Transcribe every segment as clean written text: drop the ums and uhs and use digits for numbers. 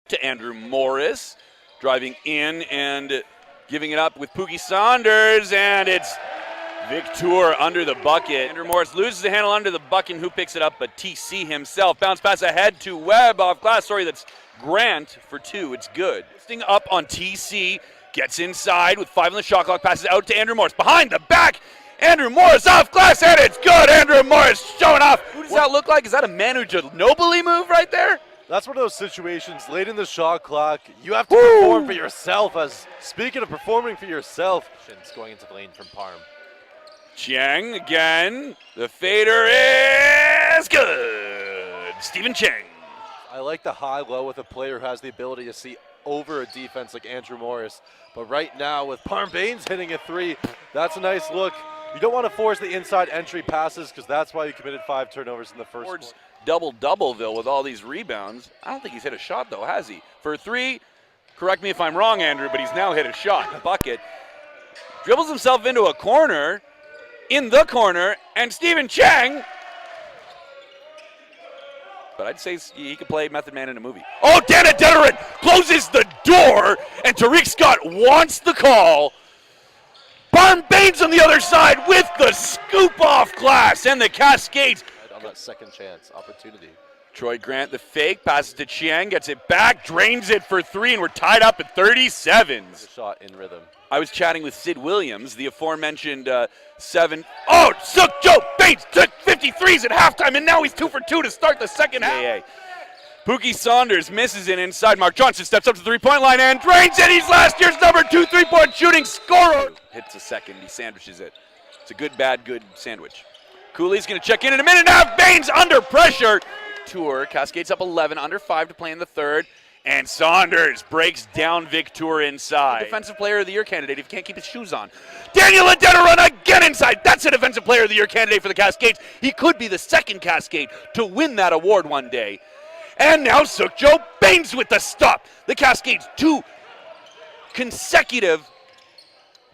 to Andrew Morris, driving in and giving it up with Pookie Saunders, and it's Victor under the bucket. Andrew Morris loses the handle under the bucket, and who picks it up but TC himself. Bounce pass ahead to Webb off glass. Sorry, that's Grant for two. It's good. Listing up on TC, gets inside with 5 on the shot clock, passes out to Andrew Morris. Behind the back, Andrew Morris off glass, and it's good. Andrew Morris showing off. Who does that look like? Is that a Manu Ginobili move right there? That's one of those situations late in the shot clock. You have to perform for yourself. As speaking of performing for yourself, going into the lane from Parm. Chiang again. The fader is good. Stephen Chiang. I like the high-low with a player who has the ability to see over a defense like Andrew Morris. But right now with Parm Baines hitting a 3, that's a nice look. You don't want to force the inside entry passes because that's why you committed 5 turnovers in the first quarter. Double-doubleville with all these rebounds. I don't think he's hit a shot, though, has he? For a 3, correct me if I'm wrong, Andrew, but he's now hit a shot. Bucket. Dribbles himself into a corner, in the corner, and Stephen Chiang. But I'd say he could play Method Man in a movie. Oh, Dana Deterin closes the door, and Tariq Scott wants the call. Parm Baines on the other side with the scoop off glass, and the Cascades on that second chance opportunity. Troy Grant, the fake, passes to Chiang, gets it back, drains it for 3, and we're tied up at 37. Shot in rhythm. I was chatting with Sid Williams, the aforementioned 7. Oh, Sukjo Bates took 53s at halftime, and now he's 2 for 2 to start the second half. Pookie Saunders misses it inside. Mark Johnson steps up to the three-point line and drains it. He's last year's number 2 3-point shooting scorer. Hits a second. He sandwiches it. It's a good, bad, good sandwich. Cooley's going to check in a minute and a half. Baines under pressure. Tour Cascades up 11, under 5 to play in the third. And Saunders breaks down Victor inside. Defensive Player of the Year candidate if he can't keep his shoes on. Daniel Adetoron again inside. That's a Defensive Player of the Year candidate for the Cascades. He could be the second Cascade to win that award one day. And now Sukjo Baines with the stop. The Cascades 2 consecutive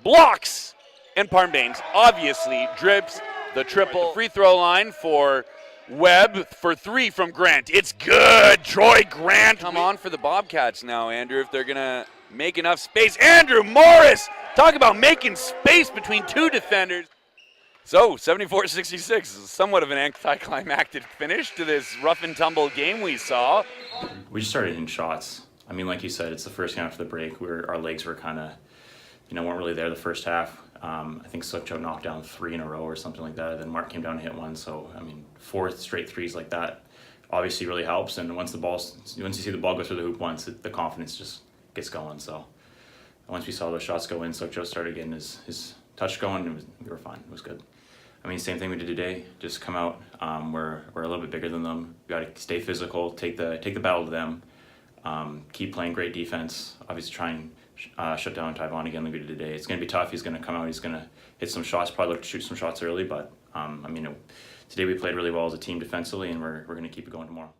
blocks. And Parm Baines obviously drips the triple. The free throw line for Webb for 3 from Grant. It's good. Troy Grant. Come on for the Bobcats now, Andrew, if they're going to make enough space. Andrew Morris. Talk about making space between 2 defenders. So, 74-66 is somewhat of an anticlimactic finish to this rough and tumble game we saw. We just started hitting shots. I mean, like you said, it's the first game after the break. Our legs were kind of, weren't really there the first half. I think Sukjo knocked down 3 in a row or something like that. Then Mark came down and hit 1. So, 4 straight threes like that obviously really helps. And once you see the ball go through the hoop once, the confidence just gets going. So, once we saw those shots go in, Sukjo started getting his touch going, and we were fine. It was good. Same thing we did today. Just come out. We're a little bit bigger than them. We got to stay physical, take the battle to them. Keep playing great defense. Obviously, try and shut down Tyvon again like we did today. It's going to be tough. He's going to come out. He's going to hit some shots. Probably look to shoot some shots early. But today we played really well as a team defensively, and we're going to keep it going tomorrow.